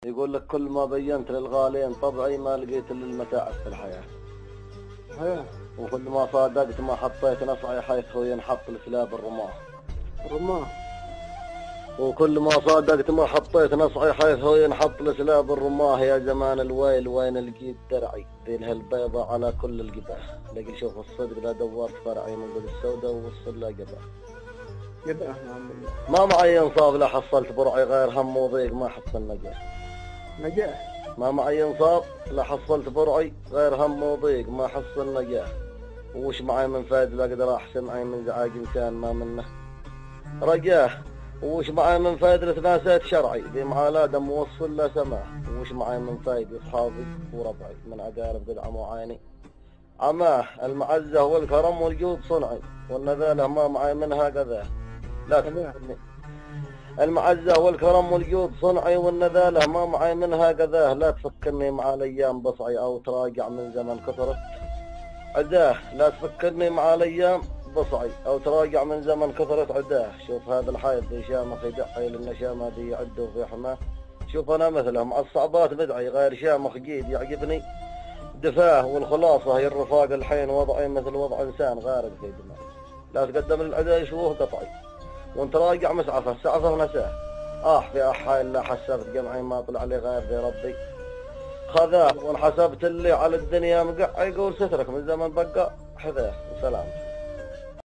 يقول لك كل ما بينت للغالين طبعي ما لقيت الا المتاعب في الحياة. وكل ما صادقت ما حطيت نصعي حيث هو ينحط الكلاب الرماه. وكل ما صادقت ما حطيت نصعي حيث هو ينحط الكلاب الرماه. يا زمان الويل وين لقيت درعي ذيلها البيضة على كل القباه. لقي شوف الصدق لا دورت فرعي من قد السوداء ووصل لا قباه. ما معي انصاف لا حصلت برعي غير هم وضيق ما حصل نجاح. ما معي انصاف لا حصلت برعي غير هم وضيق ما حصل نجاح. وش معي من فايد لا اقدر احسن معي من زعاج انسان ما منه رجاه. وش معي من فايد لتناسيت شرعي ذي معالاه موصل لا سماح. وش معي من فايد اصحابي وربعي من عقارب قد عموا عيني عماه. المعزة والكرم والجود صنعي والنذاله ما معي منها قذاه. لا تفكرني المعزة والكرم والجود صنعي والنذاله ما معي منها قذاه. لا تفكرني مع الايام بصعي او تراجع من زمن كثرت عداه. لا تفكرني مع الايام بصعي او تراجع من زمن كثرت عداه. شوف هذا الحيط ذي شامخ يدعي للنشامة ذي يعدوا في حماه. شوف انا مثله مع الصعبات بدعي غير شامخ جيد يعجبني دفاه. والخلاصة هي الرفاق الحين وضعي مثل وضع انسان غارق في دماء. لا تقدم للعدا يشوه قطعي وانت راجع مسعفه سعفه نساه. في احاي لا حسبت جمعي ما طلع لي غير ذي ربي خذاه. وان حسبت اللي على الدنيا مقع يقول سترك من زمن بقى حذاه. وسلام.